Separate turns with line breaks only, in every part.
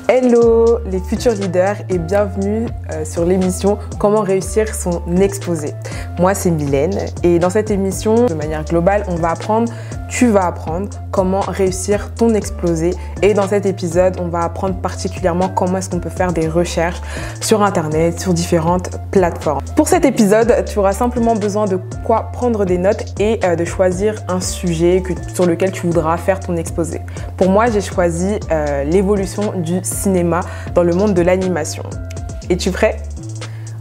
Hello les futurs leaders et bienvenue sur l'émission Comment réussir son exposé. Moi c'est Mylène et dans cette émission, de manière globale, tu vas apprendre comment réussir ton exposé et dans cet épisode, on va apprendre particulièrement comment est-ce qu'on peut faire des recherches sur internet, sur différentes plateformes. Pour cet épisode, tu auras simplement besoin de quoi prendre des notes et de choisir un sujet sur lequel tu voudras faire ton exposé. Pour moi, j'ai choisi l'évolution du cinéma dans le monde de l'animation. Es-tu prêt?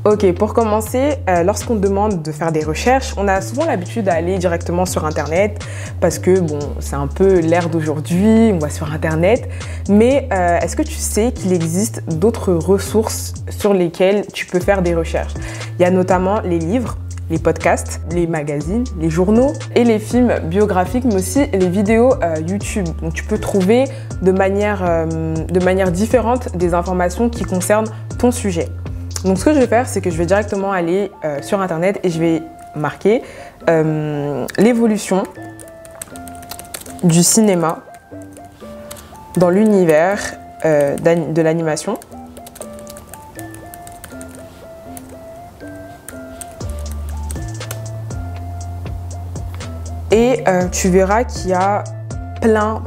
Ok, pour commencer, lorsqu'on demande de faire des recherches, on a souvent l'habitude d'aller directement sur Internet parce que bon, c'est un peu l'ère d'aujourd'hui, on va sur Internet. Mais est-ce que tu sais qu'il existe d'autres ressources sur lesquelles tu peux faire des recherches? Il y a notamment les livres, les podcasts, les magazines, les journaux et les films biographiques, mais aussi les vidéos YouTube. Donc tu peux trouver de manière différente des informations qui concernent ton sujet. Donc ce que je vais faire, c'est que je vais directement aller sur Internet et je vais marquer l'évolution du cinéma dans l'univers de l'animation. Et tu verras qu'il y a plein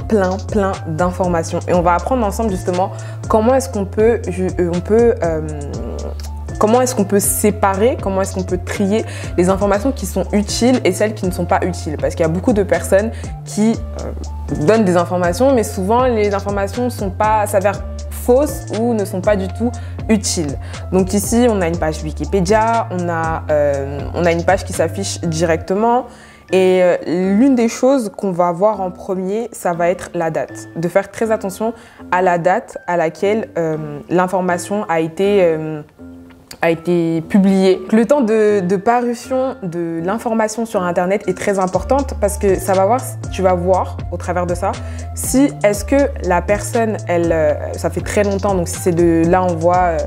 d'informations. Et on va apprendre ensemble justement comment est-ce qu'on peut séparer, comment est-ce qu'on peut trier les informations qui sont utiles et celles qui ne sont pas utiles. Parce qu'il y a beaucoup de personnes qui donnent des informations, mais souvent les informations s'avèrent fausses ou ne sont pas du tout utiles. Donc ici, on a une page Wikipédia, on a une page qui s'affiche directement. Et l'une des choses qu'on va voir en premier, ça va être la date. De faire très attention à la date à laquelle l'information a été publiée. Le temps de parution de l'information sur Internet est très importante parce que tu vas voir au travers de ça si est-ce que la personne, ça fait très longtemps, donc si c'est là on voit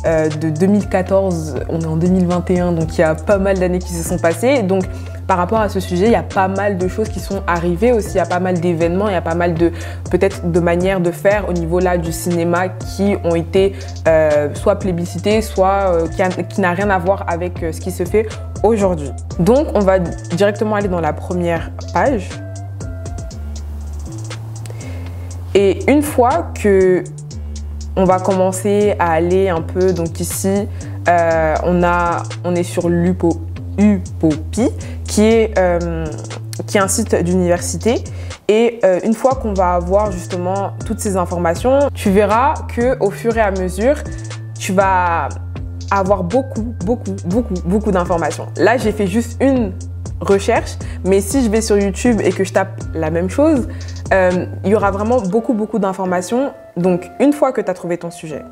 de 2014, on est en 2021, donc il y a pas mal d'années qui se sont passées. Donc par rapport à ce sujet, il y a pas mal de choses qui sont arrivées aussi, il y a pas mal d'événements, il y a pas mal peut-être de manières de faire au niveau là du cinéma qui ont été soit plébiscitées, soit qui n'a rien à voir avec ce qui se fait aujourd'hui. Donc on va directement aller dans la première page. Et une fois que on va commencer à aller un peu, donc ici on est sur Upopi qui est un site d'université et une fois qu'on va avoir justement toutes ces informations, tu verras qu'au fur et à mesure, tu vas avoir beaucoup d'informations. Là, j'ai fait juste une recherche, mais si je vais sur YouTube et que je tape la même chose, il y aura vraiment beaucoup d'informations. Donc, une fois que tu as trouvé ton sujet,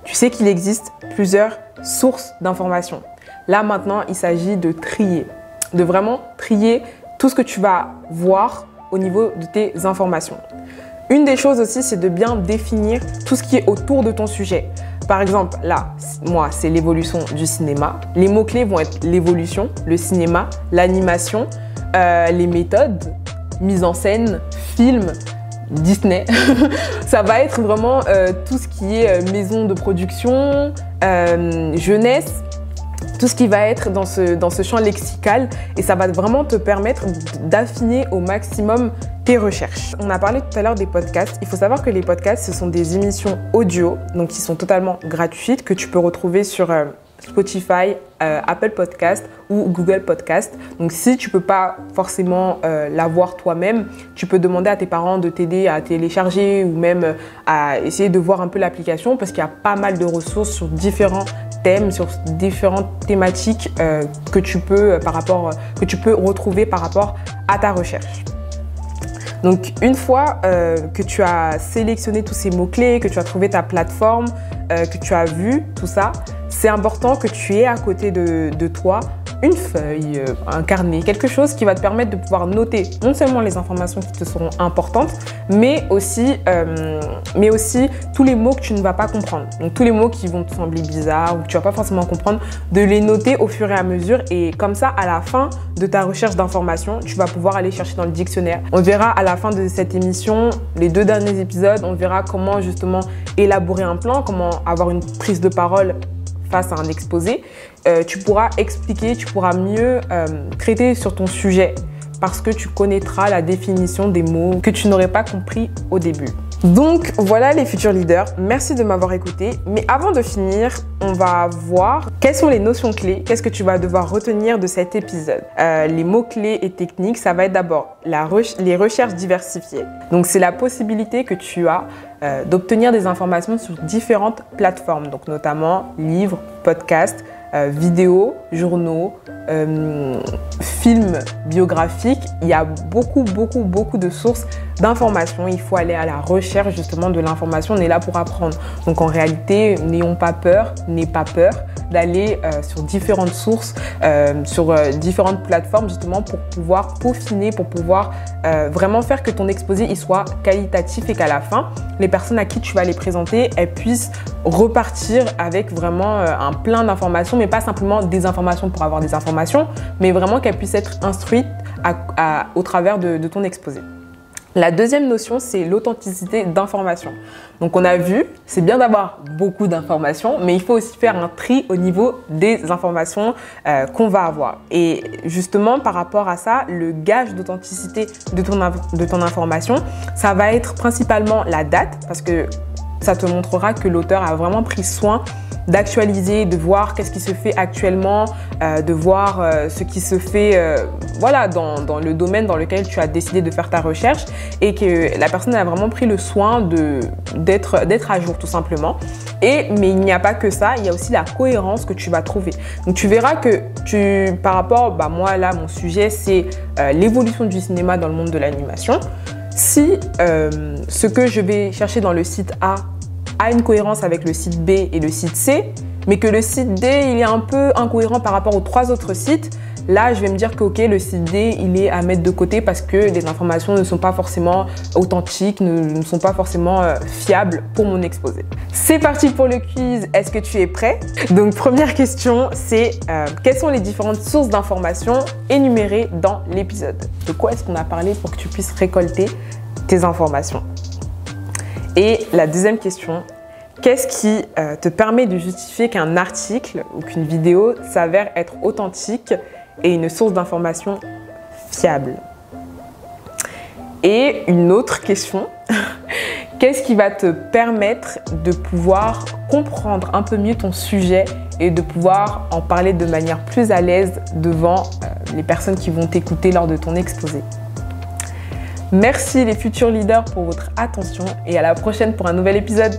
tu sais qu'il existe plusieurs sources d'informations. Là, maintenant, il s'agit de trier, de vraiment trier tout ce que tu vas voir au niveau de tes informations. Une des choses aussi, c'est de bien définir tout ce qui est autour de ton sujet. Par exemple, là, moi, c'est l'évolution du cinéma. Les mots-clés vont être l'évolution, le cinéma, l'animation, les méthodes, mise en scène, film, Disney. Ça va être vraiment tout ce qui est maison de production, jeunesse, tout ce qui va être dans ce champ lexical et ça va vraiment te permettre d'affiner au maximum tes recherches. On a parlé tout à l'heure des podcasts. Il faut savoir que les podcasts, ce sont des émissions audio, donc qui sont totalement gratuites, que tu peux retrouver sur Spotify, Apple Podcast ou Google Podcast. Donc si tu peux pas forcément l'avoir toi-même, tu peux demander à tes parents de t'aider à télécharger ou même à essayer de voir un peu l'application parce qu'il y a pas mal de ressources sur différents thèmes, sur différentes thématiques que tu peux retrouver par rapport à ta recherche. Donc une fois que tu as sélectionné tous ces mots-clés, que tu as trouvé ta plateforme, que tu as vu tout ça, c'est important que tu aies à côté de toi une feuille, un carnet, quelque chose qui va te permettre de pouvoir noter non seulement les informations qui te seront importantes, mais aussi tous les mots que tu ne vas pas comprendre. Donc tous les mots qui vont te sembler bizarres ou que tu ne vas pas forcément comprendre, de les noter au fur et à mesure et comme ça, à la fin de ta recherche d'informations, tu vas pouvoir aller chercher dans le dictionnaire. On verra à la fin de cette émission, les 2 derniers épisodes, on verra comment justement élaborer un plan, comment avoir une prise de parole face à un exposé. Tu pourras expliquer, tu pourras mieux traiter sur ton sujet parce que tu connaîtras la définition des mots que tu n'aurais pas compris au début. Donc voilà les futurs leaders, merci de m'avoir écouté. Mais avant de finir, on va voir quelles sont les notions clés, qu'est-ce que tu vas devoir retenir de cet épisode. Les mots clés et techniques, ça va être d'abord les recherches diversifiées. Donc c'est la possibilité que tu as d'obtenir des informations sur différentes plateformes, donc notamment livres, podcasts, vidéos, journaux, films biographiques. Il y a beaucoup de sources d'informations. Il faut aller à la recherche justement de l'information. On est là pour apprendre. Donc en réalité, n'ayons pas peur, n'aie pas peur d'aller sur différentes sources, sur différentes plateformes justement pour pouvoir peaufiner, pour pouvoir vraiment faire que ton exposé il soit qualitatif et qu'à la fin, les personnes à qui tu vas les présenter, elles puissent repartir avec vraiment un plein d'informations, mais pas simplement des informations pour avoir des informations, mais vraiment qu'elles puissent être instruites au travers de ton exposé. La deuxième notion, c'est l'authenticité d'information. Donc on a vu, c'est bien d'avoir beaucoup d'informations, mais il faut aussi faire un tri au niveau des informations qu'on va avoir. Et justement, par rapport à ça, le gage d'authenticité de ton information, ça va être principalement la date, parce que ça te montrera que l'auteur a vraiment pris soin d'actualiser, de voir qu'est-ce qui se fait actuellement, de voir ce qui se fait voilà, dans le domaine dans lequel tu as décidé de faire ta recherche et que la personne a vraiment pris le soin d'être à jour tout simplement. Mais il n'y a pas que ça, il y a aussi la cohérence que tu vas trouver. Donc tu verras que par rapport, moi là mon sujet c'est l'évolution du cinéma dans le monde de l'animation. Si ce que je vais chercher dans le site A a une cohérence avec le site B et le site C, mais que le site D il est un peu incohérent par rapport aux 3 autres sites, là je vais me dire que ok, le site D il est à mettre de côté parce que les informations ne sont pas forcément authentiques, ne sont pas forcément fiables pour mon exposé. C'est parti pour le quiz, est-ce que tu es prêt? Donc première question, c'est quelles sont les différentes sources d'informations énumérées dans l'épisode? De quoi est-ce qu'on a parlé pour que tu puisses récolter tes informations? Et la deuxième question, qu'est-ce qui te permet de justifier qu'un article ou qu'une vidéo s'avère être authentique et une source d'information fiable? Et une autre question, qu'est-ce qui va te permettre de pouvoir comprendre un peu mieux ton sujet et de pouvoir en parler de manière plus à l'aise devant les personnes qui vont t'écouter lors de ton exposé? Merci les futurs leaders pour votre attention et à la prochaine pour un nouvel épisode.